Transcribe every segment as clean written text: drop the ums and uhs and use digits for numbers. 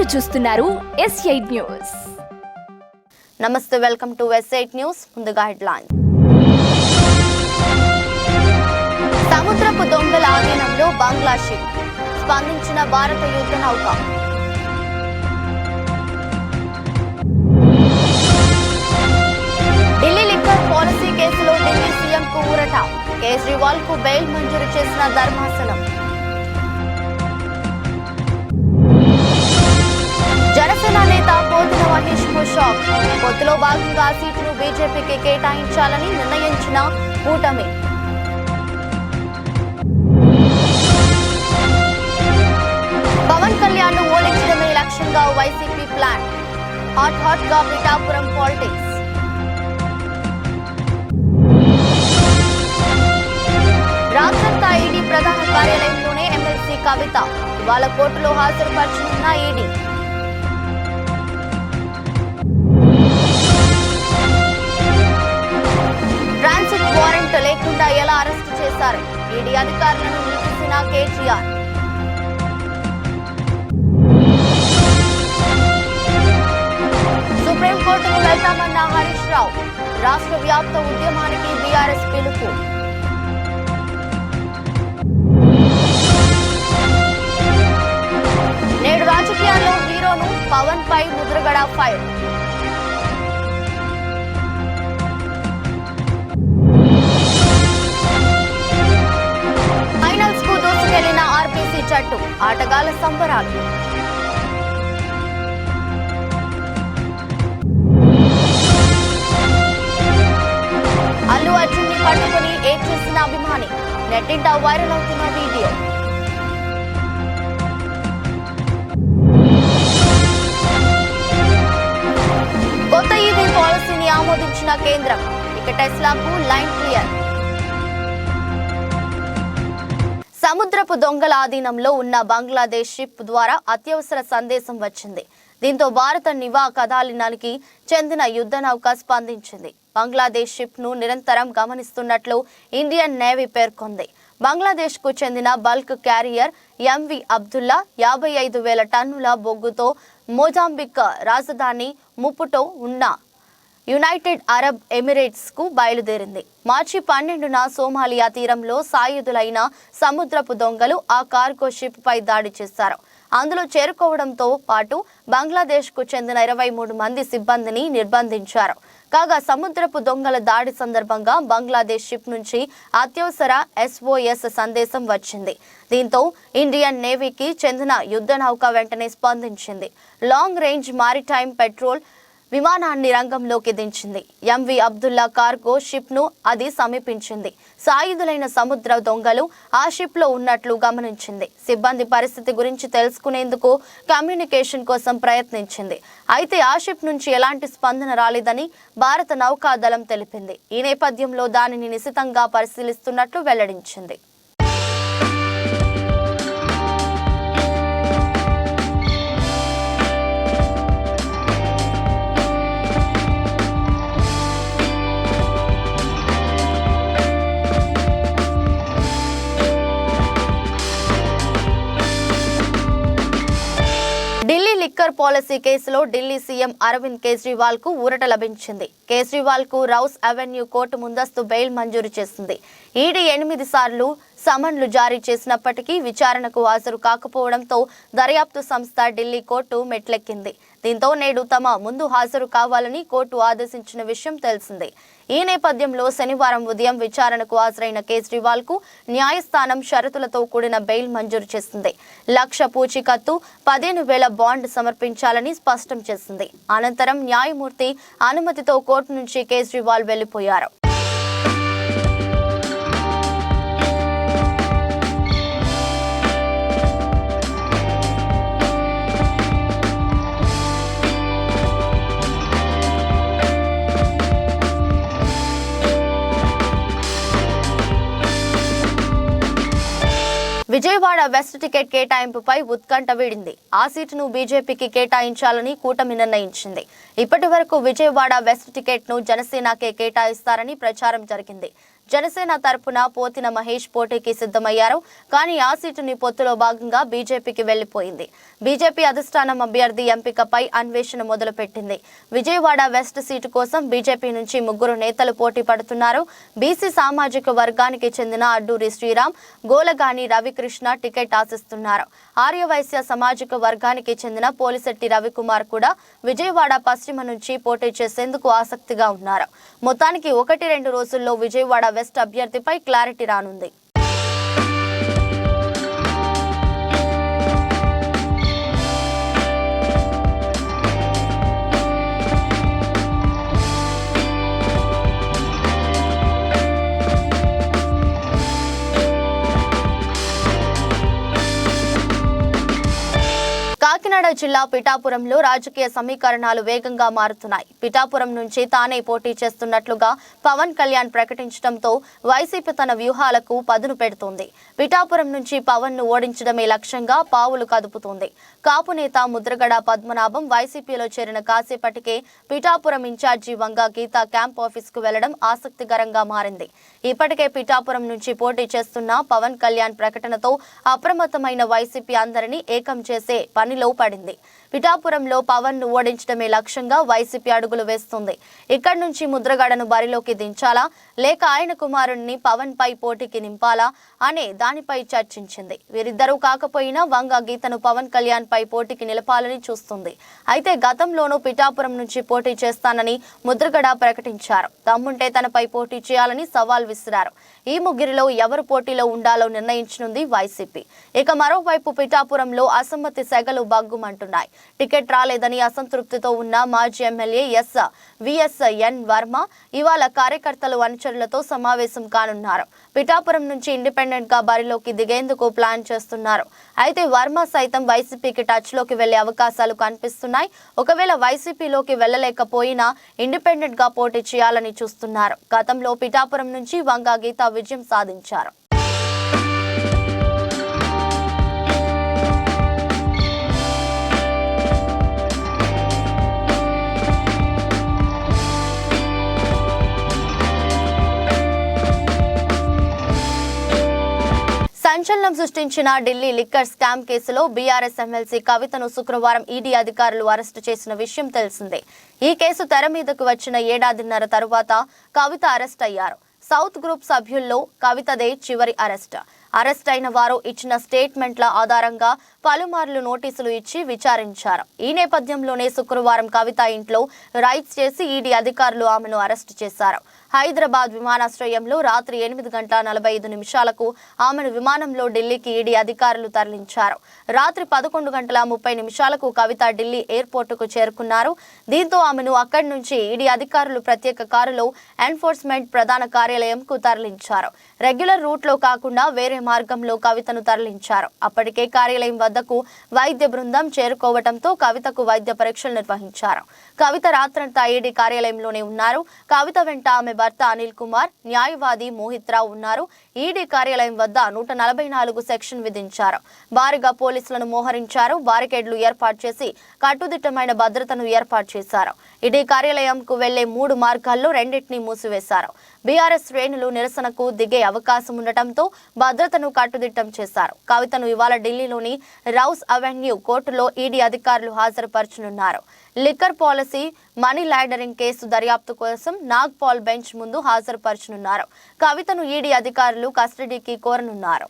మీరు చూస్తున్నారు S8 news. నమస్తే, వెల్కమ్ టు S8 న్యూస్. ముందుగా హెడ్లైన్స్. సముద్రపు దొంగల ఆధీనంలో బంగ్లా షిప్, స్పందించిన భారత యుద్ధ నౌక. ఢిల్లీ లిక్కర్ పాలసీ కేసులో ఢిల్లీ సీఎంకు ఊరట, కేజ్రీవాల్ కు బెయిల్ మంజూరు చేసిన ధర్మాసనం. జనసేన నేత పోతుల మహేష్ కు షాక్, పొత్తులో భాగంగా సీటును బీజేపీకి కేటాయించాలని నిర్ణయించిన కూటమి. పవన్ కళ్యాణ్ ను ఓడించడమే లక్ష్యంగా వైసీపీ ప్లాన్, హాట్ గా పిఠాపురం పాలిటిక్స్. రాత్రంతా ఈడీ ప్రధాన కార్యాలయంలోనే ఎమ్మెల్సీ కవిత, ఇవాళ కోర్టులో హాజరుపరచనున్న ఈడీ. ట్రాన్సిట్ వారెంట్ లేకుండా ఎలా అరెస్టు చేశారు, ఈడీ అధికారులను నిలిపిసిన కేటీఆర్. సుప్రీంకోర్టుకు వెళ్తామన్న హరీష్ రావు, రాష్ట్ర వ్యాప్త ఉద్యమానికి బీఆర్ఎస్ పిలుపు. నేడు రాజకీయాల్లో హీరోను పవన్ పై ముద్రగడ ఫైర్. ఫైనల్స్ కు దూసుకెళ్లిన ఆర్బీసీ జట్టు, ఆటగాళ్ల సంబరాలు. అల్లు అర్జున్ ని పట్టుకుని ఏడ్ చేసిన అభిమాని, నెట్టింట వైరల్ అవుతున్న వీడియో. కొత్త ఈవీ పాలసీని ఆమోదించిన కేంద్రం, ఇక టెస్లాకు లైన్ క్లియర్. సముద్రపు దొంగల ఆధీనంలో ఉన్న బంగ్లాదేశ్ షిప్ ద్వారా అత్యవసర సందేశం వచ్చింది. దీంతో భారత నివా కదాలినానికి చెందిన యుద్ధ నౌక స్పందించింది. బంగ్లాదేశ్ షిప్ ను నిరంతరం గమనిస్తున్నట్లు ఇండియన్ నేవీ పేర్కొంది. బంగ్లాదేశ్ కు చెందిన బల్క్ క్యారియర్ ఎంవి అబ్దుల్లా 55,000 టన్నుల బొగ్గుతో మొజాంబిక్ రాజధాని ముపుటో ఉన్న యునైటెడ్ అరబ్ ఎమిరేట్స్ కు బయలుదేరింది. మార్చి 12న సోమాలియా తీరంలో సాయుధులైన సముద్రపు దొంగలు ఆ కార్గో షిప్ పై దాడి చేశారు. అందులో చేరుకోవడంతో పాటు బంగ్లాదేశ్ కు చెందిన 23 మంది సిబ్బందిని నిర్బంధించారు. కాగా సముద్రపు దొంగల దాడి సందర్భంగా బంగ్లాదేశ్ షిప్ నుంచి అత్యవసర SOS సందేశం వచ్చింది. దీంతో ఇండియన్ నేవీకి చెందిన యుద్ధ నౌక వెంటనే స్పందించింది. లాంగ్ రేంజ్ మారిటైమ్ పెట్రోల్ విమానాన్ని రంగంలోకి దించింది. ఎంవి అబ్దుల్లా కార్గో షిప్ ను అది సమీపించింది. సాయుధులైన సముద్ర దొంగలు ఆ షిప్ లో ఉన్నట్లు గమనించింది. సిబ్బంది పరిస్థితి గురించి తెలుసుకునేందుకు కమ్యూనికేషన్ కోసం ప్రయత్నించింది. అయితే ఆ షిప్ నుంచి ఎలాంటి స్పందన రాలేదని భారత నౌకాదళం తెలిపింది. ఈ నేపథ్యంలో దానిని నిశితంగా పరిశీలిస్తున్నట్లు వెల్లడించింది. ఢిల్లీ లిక్కర్ పాలసీ కేసులో ఢిల్లీ సీఎం అరవింద్ కేజ్రీవాల్ కు ఊరట లభించింది. కేజ్రీవాల్ కు రౌస్ అవెన్యూ కోర్టు ముందస్తు బెయిల్ మంజూరు చేసింది. ఈడీ 8 సార్లు సమన్లు జారీ చేసినప్పటికీ విచారణకు హాజరు కాకపోవడంతో దర్యాప్తు సంస్థ ఢిల్లీ కోర్టు మెట్లెక్కింది. దీంతో నేడు తమ ముందు హాజరు కావాలని కోర్టు ఆదేశించిన విషయం తెలిసిందే. ఈ నేపథ్యంలో శనివారం ఉదయం విచారణకు హాజరైన కేజ్రీవాల్ కు న్యాయస్థానం షరతులతో కూడిన బెయిల్ మంజూరు చేసింది. 1,00,000 పూచీకత్తు, 15,000 బాండ్ సమర్పించాలని స్పష్టం చేసింది. అనంతరం న్యాయమూర్తి అనుమతితో కోర్టు నుంచి కేజ్రీవాల్ వెళ్లిపోయారు. విజయవాడ వెస్ట్ టికెట్ కేటాయింపుపై ఉత్కంఠ వీడింది. ఆ సీటును బీజేపీకి కేటాయించాలని కూటమి నిర్ణయించింది. ఇప్పటి వరకు విజయవాడ వెస్ట్ టికెట్ ను జనసేనకే కేటాయిస్తారని ప్రచారం జరిగింది. జనసేన తరపున పోతిన మహేష్ పోటీకి సిద్ధమయ్యారు. కానీ ఆ సీటుని పొత్తులో భాగంగా బీజేపీకి వెళ్లిపోయింది. బీజేపీ అధిష్టానం అభ్యర్థి ఎంపికపై అన్వేషణ మొదలుపెట్టింది. విజయవాడ వెస్ట్ సీటు కోసం బీజేపీ నుంచి 3 నేతలు పోటీ పడుతున్నారు. బీసీ సామాజిక వర్గానికి చెందిన అడ్డూరి శ్రీరామ్, గోలగాని రవికృష్ణ టికెట్ ఆశిస్తున్నారు. ఆర్యవైశ్య సామాజిక వర్గానికి చెందిన పోలిశెట్టి రవికుమార్ కూడా విజయవాడ పశ్చిమ నుంచి పోటీ చేసేందుకు ఆసక్తిగా ఉన్నారు. మొత్తానికి 1-2 రోజుల్లో విజయవాడ వెస్ట్ అభ్యర్థిపై క్లారిటీ రానుంది. కాకినాడ జిల్లా పిఠాపురంలో రాజకీయ సమీకరణాలు వేగంగా మారుతున్నాయి. పిఠాపురం నుంచి తానే పోటీ చేస్తున్నట్లుగా పవన్ కళ్యాణ్ ప్రకటించడంతో వైసీపీ తన వ్యూహాలకు పదును పెడుతోంది. పిఠాపురం నుంచి పవన్ ను ఓడించడమే లక్ష్యంగా పావులు కదుపుతోంది. కాపు నేత ముద్రగడ పద్మనాభం వైసీపీలో చేరిన కాసేపటికే పిఠాపురం ఇన్ఛార్జి వంగ గీత క్యాంప్ ఆఫీస్ కు వెళ్లడం ఆసక్తికరంగా మారింది. ఇప్పటికే పిఠాపురం నుంచి పోటీ చేస్తున్న పవన్ కళ్యాణ్ ప్రకటనతో అప్రమత్తమైన వైసీపీ అందరినీ ఏకం చేసే పనిలో పడింది. పిఠాపురంలో పవన్ ను ఓడించడమే లక్ష్యంగా వైసీపీ అడుగులు వేస్తుంది. ఇక్కడి నుంచి ముద్రగడను బరిలోకి దించాలా లేక ఆయన కుమారుణ్ణి పవన్ పై పోటీకి నింపాలా అనే దానిపై చర్చించింది. వీరిద్దరూ కాకపోయినా వంగ గీతను పవన్ కళ్యాణ్ పై పోటీకి నిలపాలని చూస్తుంది. అయితే గతంలోనూ పిఠాపురం నుంచి పోటీ చేస్తానని ముద్రగడ ప్రకటించారు. తమ్ముంటే తనపై పోటీ చేయాలని సవాల్ విసిరారు. ఈ ముగ్గురిలో ఎవరు పోటీలో ఉండాలో నిర్ణయించనుంది వైసీపీ. ఇక మరోవైపు పిఠాపురంలో అసమ్మతి సెగలు బగ్గుమంటున్నాయి. టికెట్ రాలేదని అసంతృప్తితో ఉన్న మాజీ ఎమ్మెల్యే విఎస్ఎన్ వర్మ ఇవాళ కార్యకర్తలు అనుచరులతో సమావేశం కానున్నారు. పిఠాపురం నుంచి ఇండిపెండెంట్ గా బరిలోకి దిగేందుకు ప్లాన్ చేస్తున్నారు. అయితే వర్మ సైతం వైసీపీకి టచ్ లోకి వెళ్లే అవకాశాలు కనిపిస్తున్నాయి. ఒకవేళ వైసీపీలోకి వెళ్లలేకపోయినా ఇండిపెండెంట్ గా పోటీ చేయాలని చూస్తున్నారు. గతంలో పిఠాపురం నుంచి వంగ గీత విజయం సాధించారు. సంచలనం సృష్టించిన ఢిల్లీ లిక్కర్ స్కామ్ కేసులో బీఆర్ఎస్ ఎమ్మెల్సీ కవితను శుక్రవారం ఈడీ అధికారులు అరెస్టు చేసిన విషయం తెలిసిందే. ఈ కేసు తెర మీదకు వచ్చిన 1.5 తరువాత కవిత అరెస్ట్ అయ్యారు. సౌత్ గ్రూప్ సభ్యుల్లో కవితదే చివరి అరెస్ట్ అయిన వారు ఇచ్చిన స్టేట్మెంట్ల ఆధారంగా పలుమార్లు నోటీసులు ఇచ్చి విచారించారు. ఈ నేపథ్యంలోనే శుక్రవారం కవిత ఇంట్లో రైడ్స్ చేసి ఈడీ అధికారులు ఆమెను అరెస్టు చేశారు. హైదరాబాద్ విమానాశ్రయంలో రాత్రి 8:45 ఆమెను విమానంలో ఢిల్లీకి ఈడీ అధికారులు తరలించారు. రాత్రి 11:30 కవిత ఢిల్లీ ఎయిర్పోర్టుకు చేరుకున్నారు. దీంతో ఆమెను అక్కడి నుంచి ఈడీ అధికారులు ప్రత్యేక కారులో ఎన్ఫోర్స్మెంట్ ప్రధాన కార్యాలయంకు తరలించారు. రెగ్యులర్ రూట్లో కాకుండా వేరే మార్గంలో కవితను తరలించారు. అప్పటికే కార్యాలయం వద్దకు వైద్య బృందం చేరుకోవడంతో కవితకు వైద్య పరీక్షలు నిర్వహించారు. కవిత రాత్రంతా ఈడీ కార్యాలయంలోనే ఉన్నారు. కవిత వెంట ఆమె భర్త అనిల్ కుమార్, న్యాయవాది మోహిత్ రావు ఉన్నారు. ఈడీ కార్యాలయం వద్ద 144 సెక్షన్ విధించారు. భారీగా పోలీసులను మోహరించారు. బారికేడ్లు ఏర్పాటు చేసి కట్టుదిట్టమైన భద్రతను ఏర్పాటు చేశారు. ఈడీ కార్యాలయంకు వెళ్లే 3 మార్గాల్లో 2 మూసివేశారు. బీఆర్ఎస్ శ్రేణులు నిరసనకు దిగే అవకాశం ఉండటంతో భద్రతను కట్టుదిట్టం చేశారు. కవితను ఇవాళ ఢిల్లీలోని రౌస్ అవెన్యూ కోర్టులో ఈడీ అధికారులు హాజరుపరచనున్నారు. Liquor policy, money laundering case దర్యాప్తు కోసం నాగ్పాల్ బెంచ్ ముందు హాజరుపరచనున్నారు. కవితను ఈడీ అధికారులు కస్టడీకి కోరనున్నారు.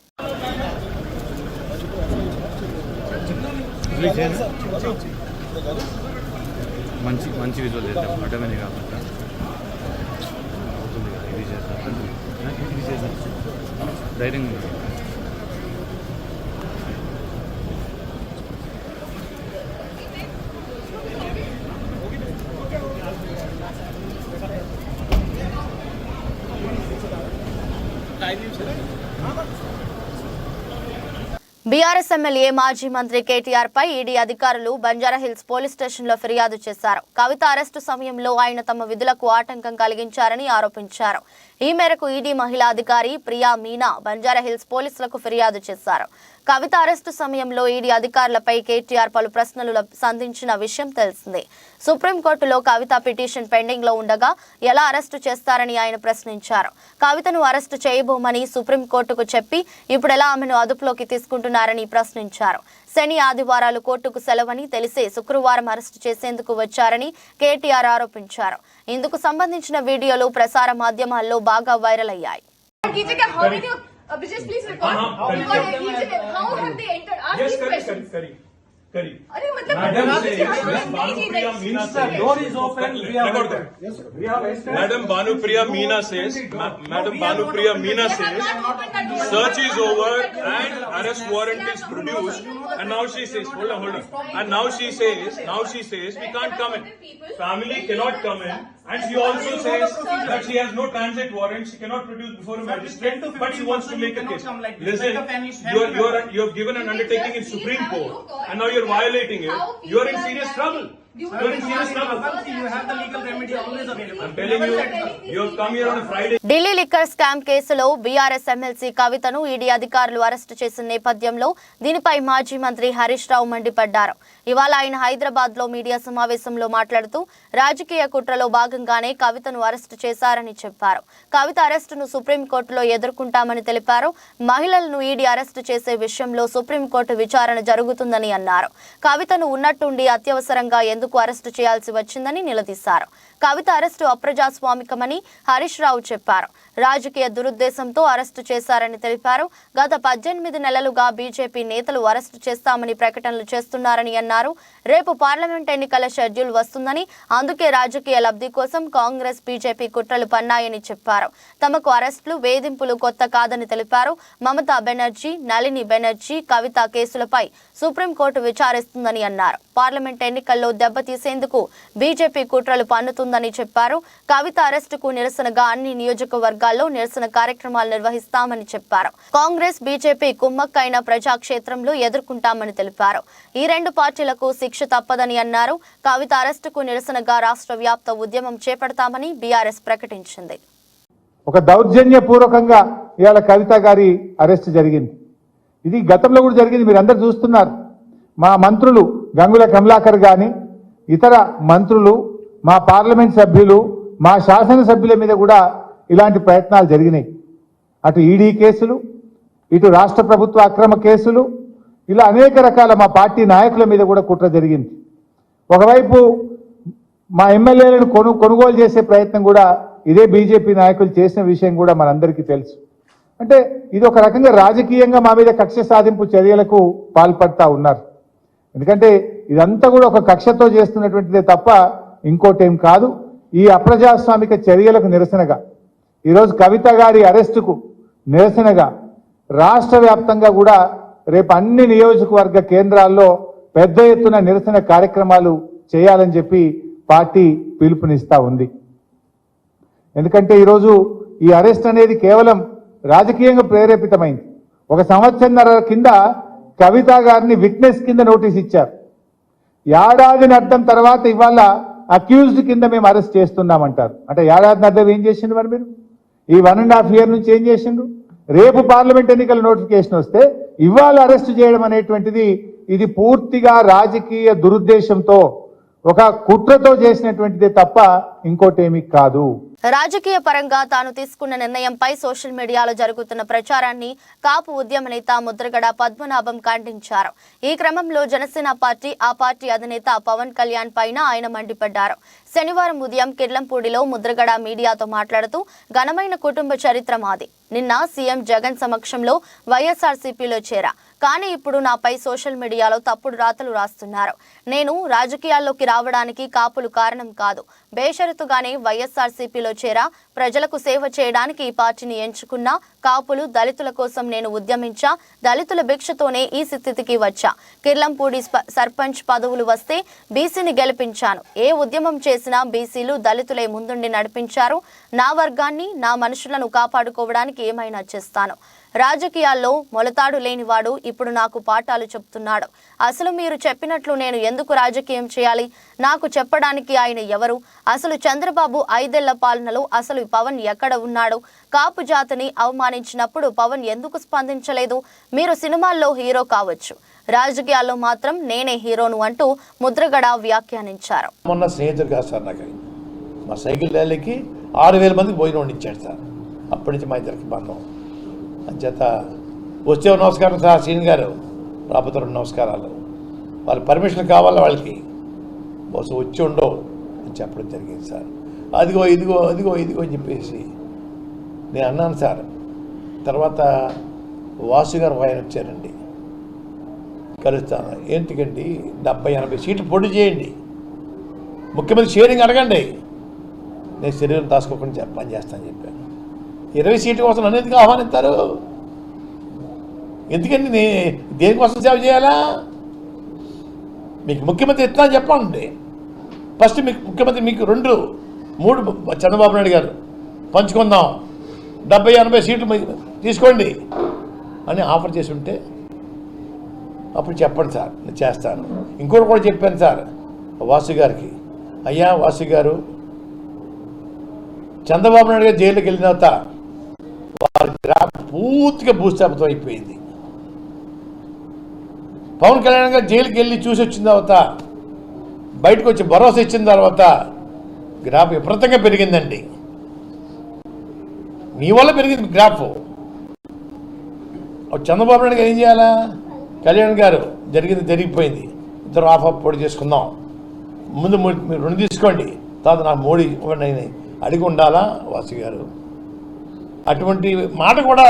మంచి విజువల్ చేద్దాం ఆటోమేటిక్ కాకుండా ధైర్యంగా బీఆర్ఎస్ ఎమ్మెల్యే మాజీ మంత్రి కేటీఆర్ పై ఈడీ అధికారులు బంజారాహిల్స్ పోలీస్ స్టేషన్లో ఫిర్యాదు చేశారు. కవిత అరెస్టు సమయంలో ఆయన తమ విధులకు ఆటంకం కలిగించారని ఆరోపించారు. ఈ మేరకు ఈడీ మహిళా అధికారి ప్రియా మీనా బంజారాహిల్స్ పోలీసులకు ఫిర్యాదు చేశారు. కవిత అరెస్టు సమయంలో ఈడీ అధికారులపై కేటీఆర్ పలు ప్రశ్నలు సంధించిన విషయం తెలిసిందే. సుప్రీంకోర్టులో కవిత పిటిషన్ పెండింగ్ లో ఉండగా ఎలా అరెస్టు చేస్తారని ఆయన ప్రశ్నించారు. కవితను అరెస్టు చేయబోమని సుప్రీంకోర్టుకు చెప్పి ఇప్పుడు ఎలా ఆమెను అదుపులోకి తీసుకుంటున్నారని ప్రశ్నించారు. శని ఆదివారాలు కోర్టుకు సెలవని తెలిసే శుక్రవారం అరెస్టు చేసేందుకు వచ్చారని కేటీఆర్ ఆరోపించారు. ఇందుకు సంబంధించిన వీడియోలు ప్రసార మాధ్యమాల్లో బాగా వైరల్ అయ్యాయి. Madam Bhanupriya Meena says, search is over and arrest warrant is produced, and now she says, hold on, and now she says we can't come in. Family cannot come in, and she also says that she has no transit warrant, she cannot produce before a magistrate, but she wants to make a case. Listen, you have given an undertaking in Supreme Court, and now you're violating it. You are in serious trouble. You're in serious trouble. You have the legal remedy always available. I'm telling you, you have come here on a Friday. Delhi liquor scam కేసులో BRS MLC కవితను ED అధికారులు arrest చేసిన నేపథ్యంలో దీనిపై మాజీ మంత్రి హరీష్ రావు మండిపడ్డారు. ఇవాళ ఆయన హైదరాబాద్ లో మీడియా సమావేశంలో మాట్లాడుతూ రాజకీయ కుట్రలో భాగంగానే కవితను అరెస్టు చేశారని చెప్పారు. కవిత అరెస్టును సుప్రీంకోర్టులో ఎదుర్కొంటామని తెలిపారు. మహిళలను ఈడీ అరెస్టు చేసే విషయంలో సుప్రీంకోర్టు విచారణ జరుగుతుందని అన్నారు. కవితను ఉన్నట్టుండి అత్యవసరంగా ఎందుకు అరెస్టు చేయాల్సి వచ్చిందని నిలదీశారు. కవిత అరెస్టు అప్రజాస్వామికమని హరీష్ రావు చెప్పారు. రాజకీయ దురుద్దేశంతో అరెస్టు చేశారని తెలిపారు. గత 18 నెలలుగా బీజేపీ నేతలు అరెస్టు చేస్తామని ప్రకటనలు చేస్తున్నారని అన్నారు. రేపు పార్లమెంట్ ఎన్నికల షెడ్యూల్ వస్తుందని, అందుకే రాజకీయ లబ్ధి కోసం కాంగ్రెస్ బీజేపీ కుట్రలు పన్నాయని చెప్పారు. తమకు అరెస్టులు వేధింపులు కొత్త కాదని తెలిపారు. మమతా బెనర్జీ, నళిని బెనర్జీ, కవిత కేసులపై సుప్రీంకోర్టు విచారిస్తుందని అన్నారు. పార్లమెంట్ ఎన్నికల్లో దెబ్బతీసేందుకు బీజేపీ కుట్రలు పన్నుతుందని చెప్పారు. కవిత అరెస్టుకు నిరసనగా అన్ని నియోజకవర్గాల్లో నిరసన కార్యక్రమాలు నిర్వహిస్తామని చెప్పారు. కాంగ్రెస్ బీజేపీ కుమ్మక్కైన ప్రజాక్షేత్రంలో ఎదుర్కొంటామని తెలిపారు. ఈ రెండు పార్టీలకు శిక్ష తప్పదని అన్నారు. కవిత అరెస్టుకు నిరసనగా రాష్ట్ర వ్యాప్త ఉద్యమం చేపడతామని బీఆర్ఎస్ ప్రకటించింది. ఒక దౌర్జన్యపూర్వకంగా ఇవాళ కవిత గారి అరెస్ట్ జరిగింది. ఇది గతంలో కూడా జరిగింది, మీరు అందరు చూస్తున్నారు. మా మంత్రులు గంగుల కమలాకర్ గాని, ఇతర మంత్రులు, మా పార్లమెంట్ సభ్యులు, మా శాసనసభ్యుల మీద కూడా ఇలాంటి ప్రయత్నాలు జరిగినాయి. అటు ఈడీ కేసులు, ఇటు రాష్ట్ర ప్రభుత్వ అక్రమ కేసులు, ఇలా అనేక రకాల మా పార్టీ నాయకుల మీద కూడా కుట్ర జరిగింది. ఒకవైపు మా ఎమ్మెల్యేలను కొనుగోలు చేసే ప్రయత్నం కూడా ఇదే బీజేపీ నాయకులు చేసిన విషయం కూడా మనందరికీ తెలుసు. అంటే ఇది ఒక రకంగా రాజకీయంగా మా మీద కక్ష సాధింపు చర్యలకు పాల్పడతా ఉన్నారు. ఎందుకంటే ఇదంతా కూడా ఒక కక్షతో చేస్తున్నటువంటిదే తప్ప ఇంకోటేం కాదు. ఈ అప్రజాస్వామిక చర్యలకు నిరసనగా ఈరోజు కవిత గారి అరెస్టుకు నిరసనగా రాష్ట్ర వ్యాప్తంగా కూడా రేపు అన్ని నియోజకవర్గ కేంద్రాల్లో పెద్ద ఎత్తున నిరసన కార్యక్రమాలు చేయాలని చెప్పి పార్టీ పిలుపునిస్తా ఉంది. ఎందుకంటే ఈరోజు ఈ అరెస్ట్ అనేది కేవలం రాజకీయంగా ప్రేరేపితమైంది. 1 సంవత్సరంన్నర కింద కవిత గారిని విట్నెస్ కింద నోటీస్ ఇచ్చారు. ఏడాదిని అర్థం తర్వాత ఇవాళ అక్యూజ్డ్ కింద మేము అరెస్ట్ చేస్తున్నామంటారు. అంటే ఏడాదిని అర్థం ఏం చేసిండు మరి మీరు? ఈ 1.5 years నుంచి ఏం చేసిండు? రేపు పార్లమెంట్ ఎన్నికల నోటిఫికేషన్ వస్తే ఇవాళ అరెస్ట్ చేయడం అనేటువంటిది ఇది పూర్తిగా రాజకీయ దురుద్దేశంతో ఒక కుట్రతో చేసినటువంటిదే తప్ప ఇంకోటేమీ కాదు. రాజకీయ పరంగా తాను తీసుకున్న నిర్ణయంపై సోషల్ మీడియాలో జరుగుతున్న ప్రచారాన్ని కాపు ఉద్యమ నేత ముద్రగడ పద్మనాభం ఖండించారు. ఈ క్రమంలో జనసేన పార్టీ, ఆ పార్టీ అధినేత పవన్ కళ్యాణ్ పైన ఆయన మండిపడ్డారు. శనివారం ఉదయం కిర్లంపూడిలో ముద్రగడ మీడియాతో మాట్లాడుతూ ఘనమైన కుటుంబ చరిత్ర మాది. నిన్న సీఎం జగన్ సమక్షంలో వైఎస్ఆర్సీపీలో చేరా, కానీ ఇప్పుడు నాపై సోషల్ మీడియాలో తప్పుడు రాతలు రాస్తున్నారు. నేను రాజకీయాల్లోకి రావడానికి కాపులు కారణం కాదు. బేషరతుగానే వైఎస్ఆర్సీపీలో చేరా, ప్రజలకు సేవ చేయడానికి ఈ పార్టీని ఎంచుకున్నా. కాపులు, దళితుల కోసం నేను ఉద్యమించా. దళితుల భిక్షతోనే ఈ స్థితికి వచ్చా. కిర్లంపూడి సర్పంచ్ పదవులు వస్తే బీసీని గెలిపించాను. ఏ ఉద్యమం చేసినా బీసీలు, దళితులే ముందుండి నడిపించారు. నా వర్గాన్ని, నా మనుషులను కాపాడుకోవడానికి ఏమైనా చేస్తాను. రాజకీయాల్లో మొలతాడు లేనివాడు ఇప్పుడు నాకు పాఠాలు చెప్తున్నాడు. అసలు మీరు చెప్పినట్లు నేను ఎందుకు రాజకీయం చేయాలి? నాకు చెప్పడానికి ఆయన ఎవరు? అసలు చంద్రబాబు 5 ఏళ్ల పాలనలో అసలు పవన్ ఎక్కడ ఉన్నాడు? కాపు జాతిని అవమానించినప్పుడు పవన్ ఎందుకు స్పందించలేదు? మీరు సినిమాల్లో హీరో కావచ్చు, రాజకీయాల్లో మాత్రం నేనే హీరోను అంటూ ముద్రగడ వ్యాఖ్యానించారు. మొన్న స్నేహితుడు కాదు సార్, నాకు మా సైకిల్ ర్యాలీకి 6,000 మందికి భోజనం ఇచ్చాడు సార్. అప్పటి నుంచి మా ఇద్దరికి బంధం. అంచేత వచ్చే నమస్కారం సార్ సీన్ గారు, రాబోతే 2 నమస్కారాలు. వాళ్ళ పర్మిషన్ కావాలి, వాళ్ళకి బస్సు వచ్చి ఉండవు అని చెప్పడం జరిగింది సార్. అదిగో ఇదిగో అదిగో ఇదిగో అని చెప్పేసి నేను అన్నాను సార్. తర్వాత వాసు గారు ఆయన వచ్చారండి, కలుస్తాను. ఏంటికండి 70-80 సీట్లు పోటీ చేయండి, ముఖ్యమంత్రి షేరింగ్ అడగండి, నేను శరీరం దాచుకోకుండా పని చేస్తానని చెప్పాను. 20 సీట్ల కోసం నన్ను ఎందుకు ఆహ్వానిస్తారు? ఎందుకండి దేనికోసం సేవ చేయాలా? మీకు ముఖ్యమంత్రి ఎట్లా చెప్పండి. ఫస్ట్ మీకు ముఖ్యమంత్రి మీకు 2-3 చంద్రబాబు నాయుడు గారు పంచుకుందాం, 70-80 సీట్లు తీసుకోండి అని ఆఫర్ చేసి ఉంటే అప్పుడు చెప్పండి సార్, నేను చేస్తాను. ఇంకోటి కూడా చెప్పాను సార్ వాసు గారికి, అయ్యా వాసు గారు, చంద్రబాబు నాయుడు గారు జైలుకి వెళ్ళిన తర్వాత వారి గ్రాఫ్ పూర్తిగా భూస్థాపితం అయిపోయింది. పవన్ కళ్యాణ్ గారు జైలుకి వెళ్ళి చూసి వచ్చిన తర్వాత, బయటకు వచ్చి భరోసా ఇచ్చిన తర్వాత గ్రాఫ్ విపరీతంగా పెరిగిందండి. మీ వల్ల పెరిగింది గ్రాఫ్. చంద్రబాబు నాయుడు గారు ఏం చేయాలా? కళ్యాణ్ గారు జరిగిపోయింది, ఇద్దరు ఆఫ్ పోటీ చేసుకుందాం, ముందు మీరు 2 తీసుకోండి, తర్వాత నాకు 3 ఇవ్వండి అడిగి ఉండాలా వాసు గారు? అటువంటి మాట కూడా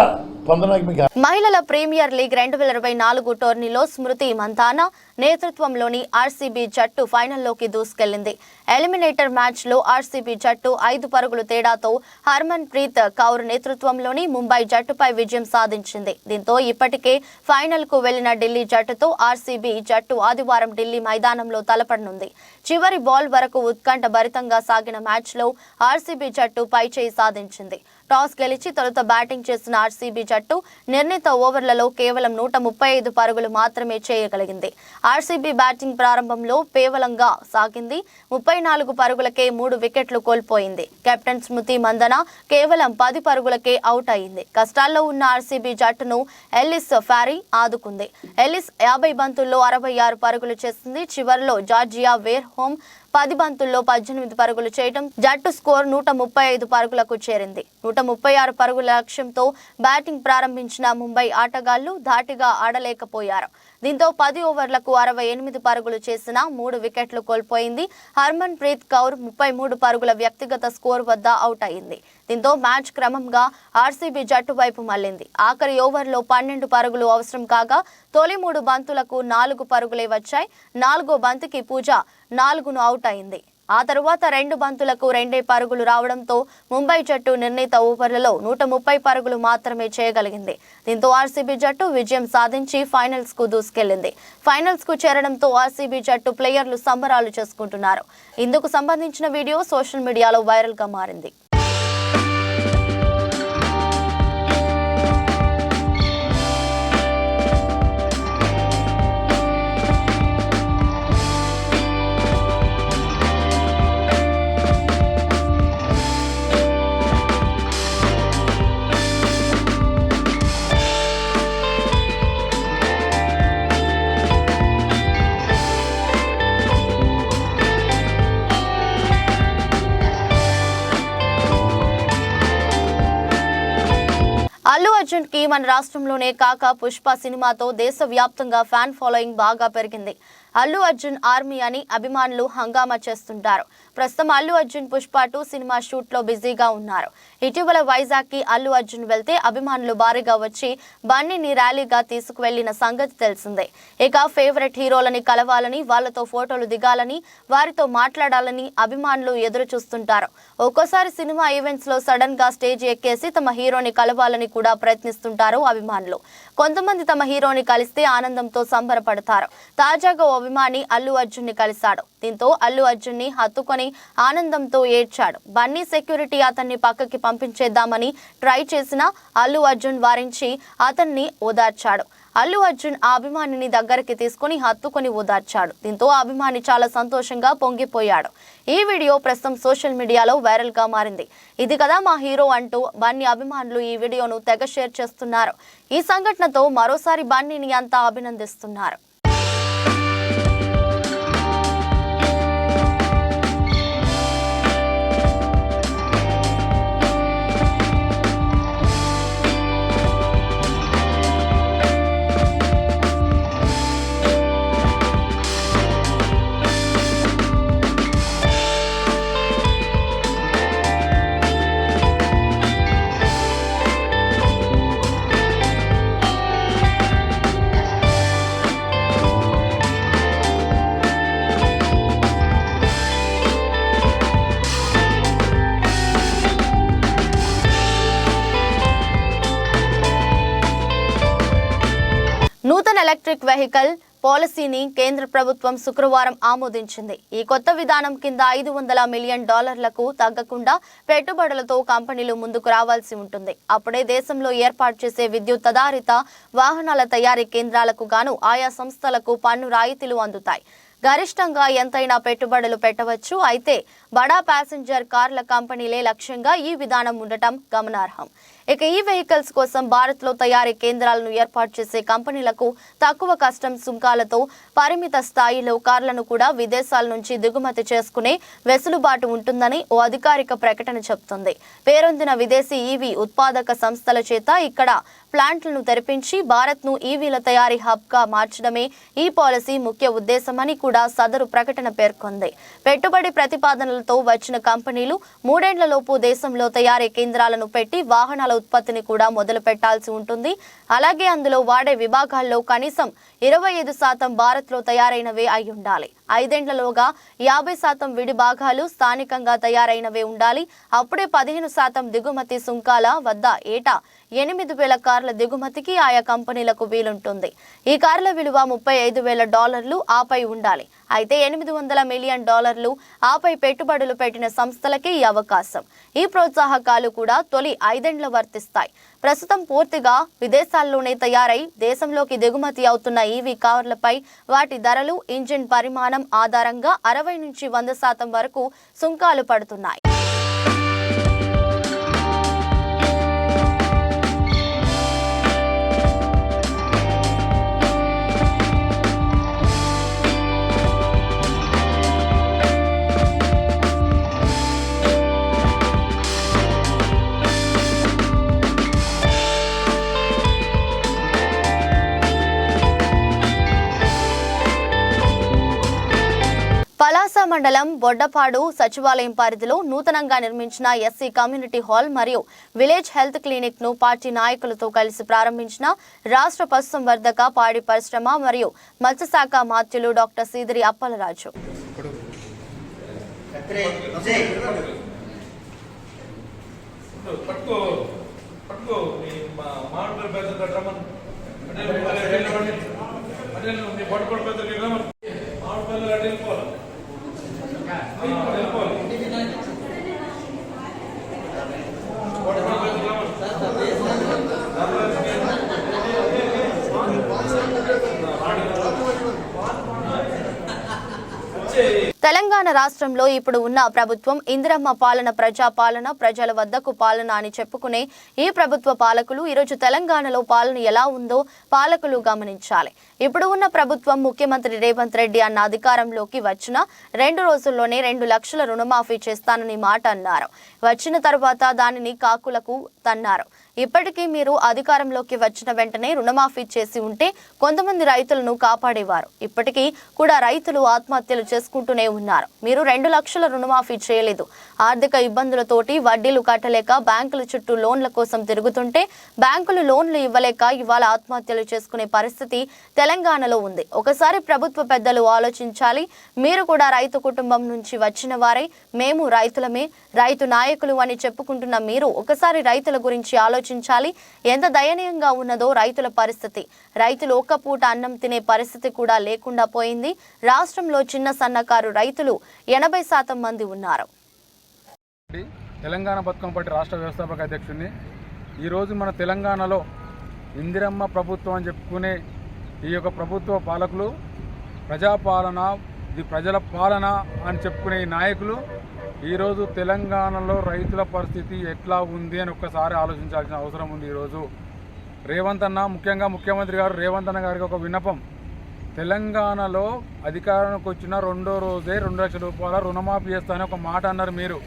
పొందడానికి. మహిళల ప్రీమియర్ లీగ్ 2024 టోర్నీలో స్మృతి మంతానా నేతృత్వంలోని ఆర్సీబీ జట్టు ఫైనల్లోకి దూసుకెళ్లింది. ఎలిమినేటర్ మ్యాచ్ లో ఆర్సీబీ జట్టు 5 పరుగుల తేడాతో హర్మన్ ప్రీత్ కౌర్ నేతృత్వంలోని ముంబై జట్టుపై విజయం సాధించింది. దీంతో ఇప్పటికే ఫైనల్ కు వెళ్లిన ఢిల్లీ జట్టుతో ఆర్సీబీ జట్టు ఆదివారం ఢిల్లీ మైదానంలో తలపడనుంది. చివరి బాల్ వరకు ఉత్కంఠ భరితంగా సాగిన మ్యాచ్ లో ఆర్సీబీ జట్టు పైచేయి సాధించింది. టాస్ గెలిచి తొలుత బ్యాటింగ్ చేసిన ఆర్సీబీ జట్టు నిర్ణీత ఓవర్లలో కేవలం 135 పరుగులు మాత్రమే చేయగలిగింది. ఆర్సీబీ బ్యాటింగ్ ప్రారంభంలో పేవలంగా సాగింది. 34 పరుగులకే 3 వికెట్లు కోల్పోయింది. కెప్టెన్ స్మృతి మందన కేవలం 10 పరుగులకే అవుట్ అయింది. కష్టాల్లో ఉన్న ఆర్సీబీ జట్టును ఎల్లిస్ ఫారీ ఆదుకుంది. ఎల్లిస్ 50 బంతుల్లో 66 పరుగులు చేసింది. చివరిలో జార్జియా వేర్ హోమ్ 10 బంతుల్లో 18 పరుగులు చేయడం జట్టు స్కోర్ 135 పరుగులకు చేరింది. 136 పరుగుల లక్ష్యంతో బ్యాటింగ్ ప్రారంభించిన ముంబై ఆటగాళ్లు ధాటిగా ఆడలేకపోయారు. దీంతో 10 ఓవర్లకు 68 పరుగులు చేసిన 3 వికెట్లు కోల్పోయింది. హర్మన్ ప్రీత్ కౌర్ 33 పరుగుల వ్యక్తిగత స్కోర్ వద్ద అవుట్ అయింది. దీంతో మ్యాచ్ క్రమంగా ఆర్సీబీ జట్టు వైపు మళ్లింది. ఆఖరి ఓవర్లో 12 పరుగులు అవసరం కాగా తొలి 3 బంతులకు 4 పరుగులే వచ్చాయి. 4వ బంతికి పూజ 4ను అవుట్ అయింది. ఆ తరువాత 2 బంతులకు 2 పరుగులు రావడంతో ముంబై జట్టు నిర్ణీత ఓవర్లలో 130 పరుగులు మాత్రమే చేయగలిగింది. దీంతో ఆర్సీబీ జట్టు విజయం సాధించి ఫైనల్స్ కు దూసుకెళ్లింది. ఫైనల్స్ కు చేరడంతో ఆర్సీబీ జట్టు ప్లేయర్లు సంబరాలు చేసుకుంటున్నారు. ఇందుకు సంబంధించిన వీడియో సోషల్ మీడియాలో వైరల్ గా మారింది. అల్లు అర్జున్ కి మన రాష్ట్రంలోనే కాక పుష్ప సినిమాతో దేశవ్యాప్తంగా ఫ్యాన్ ఫాలోయింగ్ బాగా పెరిగింది. అల్లు అర్జున్ ఆర్మీ అని అభిమానులు హంగామా చేస్తుంటారు. ప్రస్తుతం అల్లు అర్జున్ పుష్ప 2 సినిమా షూట్ లో బిజీగా ఉన్నారు. ఇటీవల వైజాగ్ కి అల్లు అర్జున్ వెళ్తే అభిమానులు భారీగా వచ్చి బన్నీని ర్యాలీగా తీసుకువెళ్లిన సంగతి తెలిసిందే. ఇక ఫేవరెట్ హీరోలని కలవాలని, వాళ్లతో ఫోటోలు దిగాలని, వారితో మాట్లాడాలని అభిమానులు ఎదురు చూస్తుంటారు. ఒక్కోసారి సినిమా ఈవెంట్స్ లో సడన్ గా స్టేజ్ ఎక్కేసి తమ హీరోని కలవాలని కూడా ప్రయత్నిస్తుంటారు అభిమానులు. కొంతమంది తమ హీరోని కలిస్తే ఆనందంతో సంబరపడతారు. తాజాగా ఓ అభిమాని అల్లు అర్జున్ ని కలిశాడు. దీంతో అల్లు అర్జున్ ని హత్తుకొని తీసుకొని ఆనందంతో ఏడ్చాడు. బన్నీ సెక్యూరిటీ అతన్ని పక్కకి పంపించేద్దామని ట్రై చేసినా అల్లు అర్జున్ వారించి అతన్ని ఓదార్చాడు. అల్లు అర్జున్ ఆ అభిమానిని దగ్గరికి తీసుకుని హత్తుకొని ఓదార్చాడు. దీంతో ఆ అభిమాని చాలా సంతోషంగా పొంగిపోయాడు. ఈ వీడియో ప్రస్తుతం సోషల్ మీడియాలో వైరల్ గా మారింది. ఇది కదా మా హీరో అంటూ బన్నీ అభిమానులు ఈ వీడియోను తెగ షేర్ చేస్తున్నారు. ఈ సంఘటనతో మరోసారి బన్నీని అంతా అభినందిస్తున్నారు. నూతన ఎలక్ట్రిక్ వెహికల్ పాలసీని కేంద్ర ప్రభుత్వం శుక్రవారం ఆమోదించింది. ఈ కొత్త విధానం కింద $500 మిలియన్ తగ్గకుండా పెట్టుబడులతో కంపెనీలు ముందుకు రావాల్సి ఉంటుంది. అప్పుడే దేశంలో ఏర్పాటు చేసే విద్యుత్ ఆధారిత వాహనాల తయారీ కేంద్రాలకు గాను ఆయా సంస్థలకు పన్ను రాయితీలు అందుతాయి. గరిష్టంగా ఎంతైనా పెట్టుబడులు పెట్టవచ్చు. అయితే బడా ప్యాసింజర్ కార్ల కంపెనీలే లక్ష్యంగా ఈ విధానం ఉండటం గమనార్హం. ఇక ఈ వెహికల్స్ కోసం భారత్లో తయారీ కేంద్రాలను ఏర్పాటు చేసే కంపెనీలకు తక్కువ కస్టమ్స్ సుంకాలతో పరిమిత స్థాయిలో కార్లను కూడా విదేశాల నుంచి దిగుమతి చేసుకునే వెసులుబాటు ఉంటుందని ఓ అధికారిక ప్రకటన చెబుతుంది. పేరొందిన విదేశీ ఈవీ ఉత్పాదక సంస్థల చేత ఇక్కడ ప్లాంట్లను తెరిపించి భారత్ను ఈవీల తయారీ హబ్గా మార్చడమే ఈ పాలసీ ముఖ్య ఉద్దేశమని కూడా సదరు ప్రకటన పేర్కొంది. పెట్టుబడి ప్రతిపాదనలతో వచ్చిన కంపెనీలు 3 ఏళ్లలోపు దేశంలో తయారీ కేంద్రాలను పెట్టి వాహనాల ఉత్పత్తిని కూడా మొదలు పెట్టాల్సి ఉంటుంది. అలాగే అందులో వాడే విభాగాల్లో కనీసం 25% భారత్లో తయారైనవే అయి ఉండాలి. 5 ఏళ్లలోగా 50% విడి భాగాలు స్థానికంగా తయారైనవే ఉండాలి. అప్పుడే 15% దిగుమతి సుంకాల వద్ద ఏటా 8,000 కార్ల దిగుమతికి ఆయా కంపెనీలకు వీలుంటుంది. ఈ కార్ల విలువ $35,000 ఆపై ఉండాలి. అయితే $800 మిలియన్ ఆపై పెట్టుబడులు పెట్టిన సంస్థలకే ఈ అవకాశం. ఈ ప్రోత్సాహకాలు కూడా తొలి 5 ఏళ్లు వర్తిస్తాయి. ప్రస్తుతం పూర్తిగా విదేశాల్లోనే తయారై దేశంలోకి దిగుమతి అవుతున్న ఈవీ కార్లపై వాటి ధరలు, ఇంజిన్ పరిమాణం ఆధారంగా 60 నుంచి 100% వరకు సుంకాలు పడుతున్నాయి. పలాస మండలం బొడ్డపాడు సచివాలయం పరిధిలో నూతనంగా నిర్మించిన ఎస్సీ కమ్యూనిటీ హాల్ మరియు విలేజ్ హెల్త్ క్లినిక్ ను పార్టీ నాయకులతో కలిసి ప్రారంభించిన రాష్ట్ర పశుసంవర్ధక, పాడి పరిశ్రమ మరియు మత్స్యశాఖ మంత్రులు డాక్టర్ సీదిరి అప్పలరాజు. తెలంగాణ రాష్ట్రంలో ఇప్పుడు ఉన్న ప్రభుత్వం ఇందిరమ్మ పాలన, ప్రజాపాలన, ప్రజల వద్దకు పాలన అని చెప్పుకునే ఈ ప్రభుత్వ పాలకులు ఈరోజు తెలంగాణలో పాలన ఎలా ఉందో పాలకులు గమనించాలి. ఇప్పుడు ఉన్న ప్రభుత్వం ముఖ్యమంత్రి రేవంత్ రెడ్డి అన్న అధికారంలోకి వచ్చిన 2 రోజుల్లోనే 2 లక్షల రుణమాఫీ చేస్తానని మాట అన్నారు. వచ్చిన తర్వాత దానిని కాకులకు తన్నారు. ఇప్పటికీ మీరు అధికారంలోకి వచ్చిన వెంటనే రుణమాఫీ చేసి ఉంటే కొంతమంది రైతులను కాపాడేవారు. ఇప్పటికీ కూడా రైతులు ఆత్మహత్యలు చేసుకుంటూనే ఉన్నారు. మీరు 2 లక్షల రుణమాఫీ చేయలేదు. ఆర్థిక ఇబ్బందులతోటి వడ్డీలు కట్టలేక బ్యాంకుల చుట్టూ లోన్ల కోసం తిరుగుతుంటే బ్యాంకులు లోన్లు ఇవ్వలేక ఇవాళ ఆత్మహత్యలు చేసుకునే పరిస్థితి తెలంగాణలో ఉంది. ఒకసారి ప్రభుత్వ పెద్దలు ఆలోచించాలి. మీరు కూడా రైతు కుటుంబం నుంచి వచ్చిన వారే. మేము రైతులమే, రైతు నాయకులు అని చెప్పుకుంటున్న మీరు ఒకసారి రైతుల గురించి ఆలోచించాలి. ఎంత దయనీయంగా ఉన్నదో రైతుల పరిస్థితి. రైతులు ఒక్క పూట అన్నం తినే పరిస్థితి కూడా లేకుండా పోయింది. రాష్ట్రంలో చిన్న సన్నకారు రైతులు 80% మంది ఉన్నారు. తెలంగాణ బతుకమ్మ పార్టీ రాష్ట్ర వ్యవస్థాపక అధ్యక్షుడిని. ఈరోజు మన తెలంగాణలో ఇందిరమ్మ ప్రభుత్వం అని చెప్పుకునే ఈ యొక్క ప్రభుత్వ పాలకులు ప్రజాపాలన, ఇది ప్రజల పాలన అని చెప్పుకునే ఈ నాయకులు ఈరోజు తెలంగాణలో రైతుల పరిస్థితి ఎట్లా ఉంది అని ఒక్కసారి ఆలోచించాల్సిన అవసరం ఉంది. ఈరోజు రేవంత్ అన్న, ముఖ్యంగా ముఖ్యమంత్రి గారు రేవంత్ అన్న గారికి ఒక విన్నపం. తెలంగాణలో అధికారానికి వచ్చిన రెండో రోజే 2 లక్షల రూపాయల రుణమాఫీ చేస్తానని ఒక మాట అన్నారు. మీరు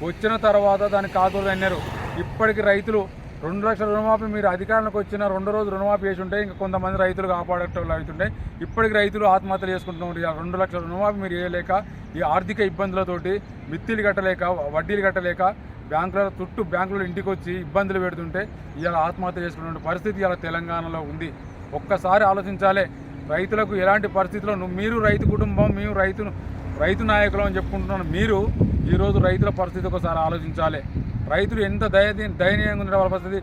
వచ్చిన తర్వాత దాన్ని కాకూడదు అన్నారు. ఇప్పటికీ రైతులు 2 లక్షల రుణమాఫీ మీరు అధికారంలోకి వచ్చిన 2 రోజులు రుణమాఫీ చేసి ఉంటే ఇంకా కొంతమంది రైతులు కాపాడేటోళ్ళు అవుతుండే. ఇప్పటికి రైతులు ఆత్మహత్యలు చేసుకుంటున్నారు. 2 లక్షల రుణమాఫీ మీరు చేయలేక, ఈ ఆర్థిక ఇబ్బందులతోటి మిత్తిలు కట్టలేక, వడ్డీలు కట్టలేక, బ్యాంకులలో ఇంటికి వచ్చి ఇబ్బందులు పెడుతుంటే ఇవాళ ఆత్మహత్య చేసుకునే పరిస్థితి ఇవాళ తెలంగాణలో ఉంది. ఒక్కసారి ఆలోచించాలి. రైతులకు ఎలాంటి పరిస్థితిలో మీరు రైతు కుటుంబం, మేము రైతు నాయకులు అని చెప్పుకుంటున్నాను. మీరు ఈరోజు రైతుల పరిస్థితి ఒకసారి ఆలోచించాలి. రైతులు ఎంత దయనీయంగా ఉండే వాళ్ళ పరిస్థితి.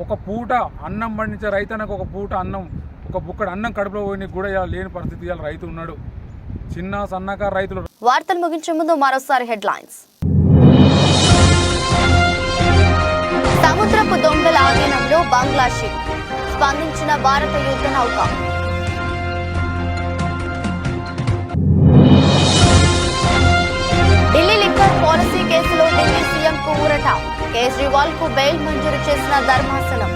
ఒక పూట అన్నం పండించే రైతన్నకు ఒక పూట అన్నం, ఒక బుక్కడు అన్నం కడుపులో పోయినకి కూడా ఇలా లేని పరిస్థితి ఇవాళ రైతు ఉన్నాడు. చిన్న సన్నకారు రైతులు. వార్తలు ముగించే ముందు మరోసారి హెడ్లైన్స్. సముద్రపు దొంగల ఆధీనంలో బంగ్లా షిప్, స్పందించిన భారత యుద్ధ నౌక. ఢిల్లీ లిక్కర్ పాలసీ కేసులో ఢిల్లీ సీఎంకు ఊరట, కేజ్రీవాల్ కు బెయిల్ మంజూరు చేసిన ధర్మాసనం.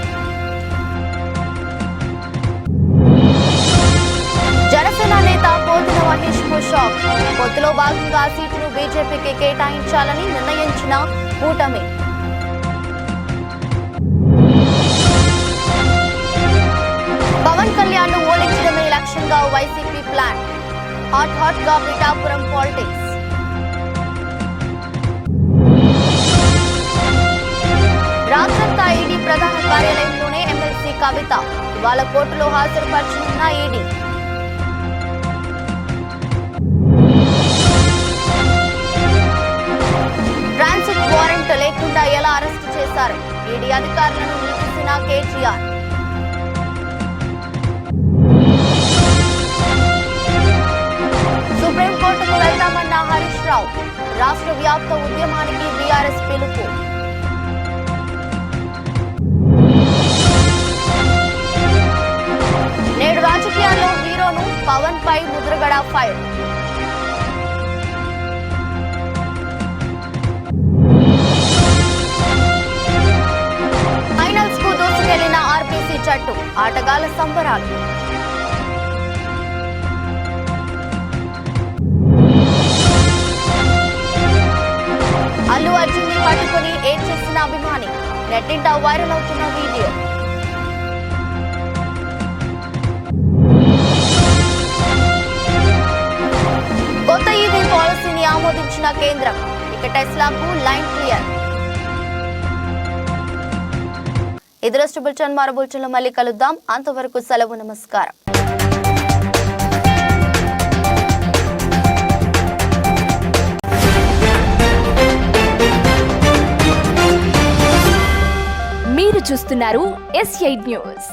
జనసేన నేత పోతుల మహేష్ కు షాక్, పొత్తులో భాగంగా సీటును బీజేపీకి కేటాయించాలని నిర్ణయించిన కూటమి. పవన్ కళ్యాణ్ ను ఓడించడమే లక్ష్యంగా వైసీపీ ప్లాన్, హాట్ గా పిఠాపురం పాలిటిక్స్. రాత్రంతా ఈడీ ప్రధాన కార్యాలయంలోనే ఎమ్మెల్సీ కవిత, ఇవాళ కోర్టులో హాజరుపరచనున్న ఈడీ. ట్రాన్సిట్ వారెంట్ లేకుండా ఎలా అరెస్టు చేశారు, ఈడీ అధికారులను నిలిపిసిన కేటీఆర్. సుప్రీంకోర్టుకు వెళ్తామన్న హరీష్ రావు, రాష్ట్ర వ్యాప్త ఉద్యమానికి బీఆర్ఎస్ పిలుపు. నేడు రాజకీయాల్లో హీరోను పవన్ పై ముద్రగడ ఫైర్. ఫైనల్స్ కు దూసుకెళ్లిన ఆర్బీసీ జట్టు, ఆటగాళ్ల సంబరాలు. అల్లు అర్జున్ ని పట్టుకుని ఏడ్చేసిన అభిమాని, నెట్టింట వైరల్ అవుతున్న వీడియో. కొత్త ఈవీ పాలసీని ఆమోదించిన కేంద్రం, ఇక టెస్లాకు లైన్ క్లియర్. ఎదురొష్ట బులెటిన్ మరో బులెటిన్లో మళ్ళీ కలుద్దాం. అంతవరకు సెలవు, నమస్కారం. మీరు చూస్తున్నారు S8 న్యూస్.